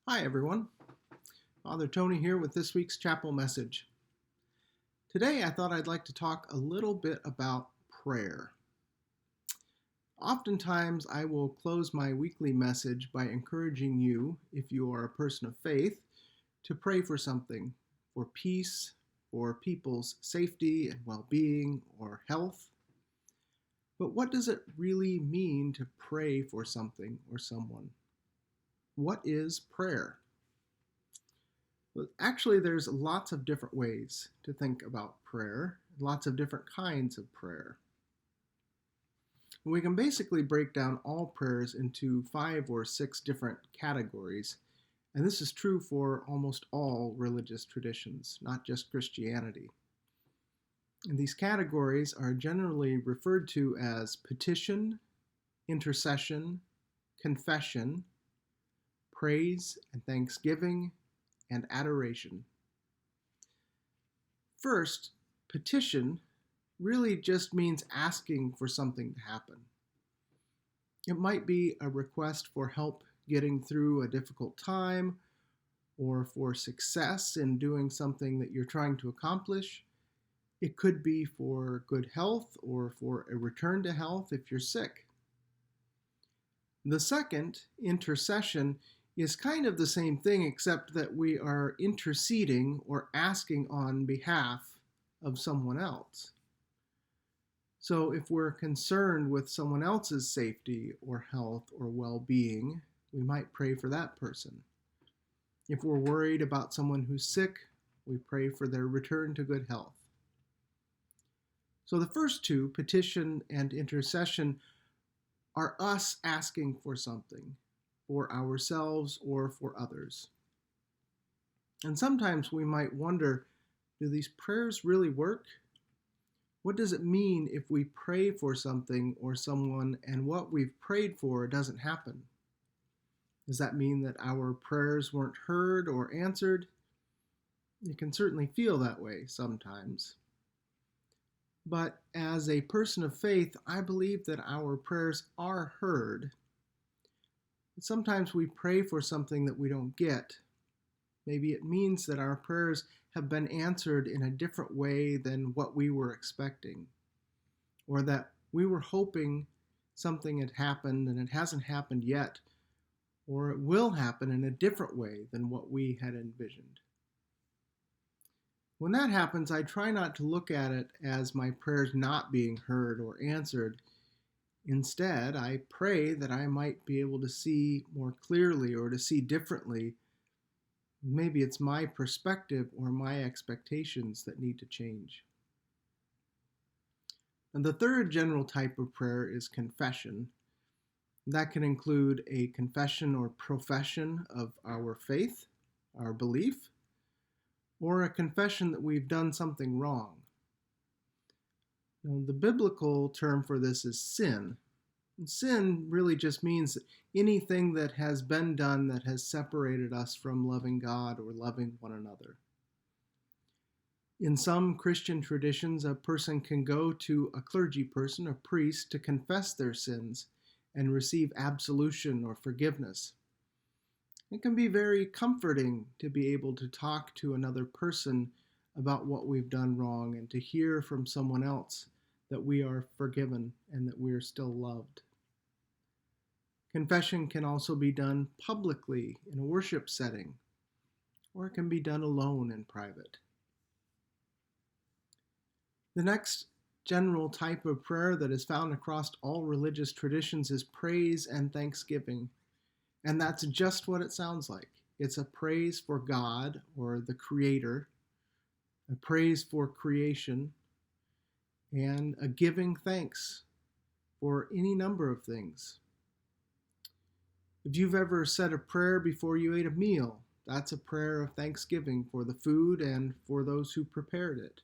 Hi, everyone. Father Tony here with this week's chapel message. Today, I thought I'd like to talk a little bit about prayer. Oftentimes, I will close my weekly message by encouraging you, if you are a person of faith, to pray for something, for peace, for people's safety and well being, or health. But what does it really mean to pray for something or someone? What is prayer? Well, actually, there's lots of different ways to think about prayer, lots of different kinds of prayer. We can basically break down all prayers into 5 or 6 different categories, and this is true for almost all religious traditions, not just Christianity. And these categories are generally referred to as petition, intercession, confession, praise and thanksgiving, and adoration. First, petition really just means asking for something to happen. It might be a request for help getting through a difficult time, or for success in doing something that you're trying to accomplish. It could be for good health or for a return to health if you're sick. The second, intercession, is kind of the same thing except that we are interceding or asking on behalf of someone else. So if we're concerned with someone else's safety or health or well-being, we might pray for that person. If we're worried about someone who's sick, we pray for their return to good health. So the first two, petition and intercession, are us asking for something, for ourselves or for others. And sometimes we might wonder, do these prayers really work? What does it mean if we pray for something or someone and what we've prayed for doesn't happen? Does that mean that our prayers weren't heard or answered? It can certainly feel that way sometimes. But as a person of faith, I believe that our prayers are heard. Sometimes we pray for something that we don't get. Maybe it means that our prayers have been answered in a different way than what we were expecting, or that we were hoping something had happened and it hasn't happened yet, or it will happen in a different way than what we had envisioned. When that happens, I try not to look at it as my prayers not being heard or answered. Instead, I pray that I might be able to see more clearly or to see differently. Maybe it's my perspective or my expectations that need to change. And the third general type of prayer is confession. That can include a confession or profession of our faith, our belief, or a confession that we've done something wrong. Now, the biblical term for this is sin. And sin really just means anything that has been done that has separated us from loving God or loving one another. In some Christian traditions, a person can go to a clergy person, a priest, to confess their sins and receive absolution or forgiveness. It can be very comforting to be able to talk to another person about what we've done wrong and to hear from someone else that we are forgiven and that we are still loved. Confession can also be done publicly in a worship setting, or it can be done alone in private. The next general type of prayer that is found across all religious traditions is praise and thanksgiving. And that's just what it sounds like. It's a praise for God or the Creator, a praise for creation, and a giving thanks for any number of things. If you've ever said a prayer before you ate a meal, that's a prayer of thanksgiving for the food and for those who prepared it.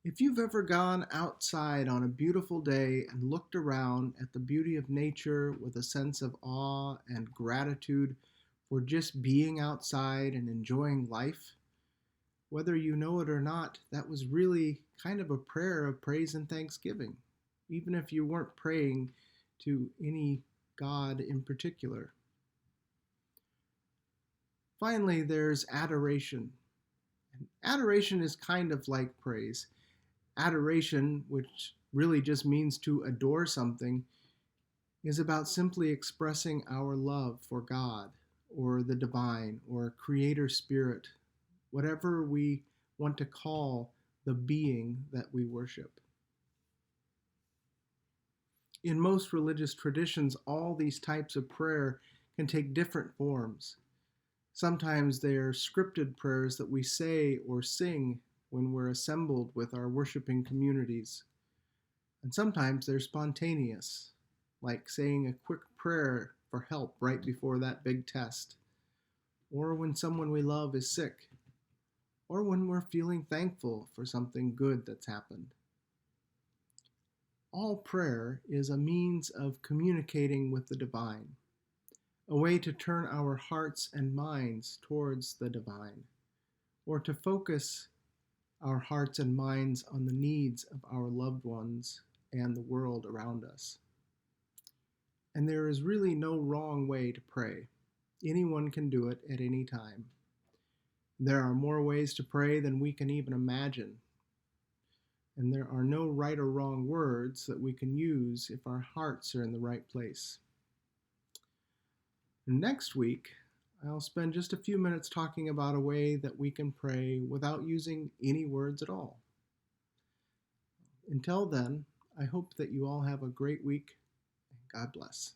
If you've ever gone outside on a beautiful day and looked around at the beauty of nature with a sense of awe and gratitude for just being outside and enjoying life, whether you know it or not, that was really kind of a prayer of praise and thanksgiving, even if you weren't praying to any God in particular. Finally, there's adoration. And adoration is kind of like praise. Adoration, which really just means to adore something, is about simply expressing our love for God or the divine or creator spirit, whatever we want to call the being that we worship. In most religious traditions, all these types of prayer can take different forms. Sometimes they're scripted prayers that we say or sing when we're assembled with our worshiping communities. And sometimes they're spontaneous, like saying a quick prayer for help right before that big test, or when someone we love is sick, or when we're feeling thankful for something good that's happened. All prayer is a means of communicating with the divine, a way to turn our hearts and minds towards the divine, or to focus our hearts and minds on the needs of our loved ones and the world around us. And there is really no wrong way to pray. Anyone can do it at any time. There are more ways to pray than we can even imagine. And there are no right or wrong words that we can use if our hearts are in the right place. Next week, I'll spend just a few minutes talking about a way that we can pray without using any words at all. Until then, I hope that you all have a great week. God bless.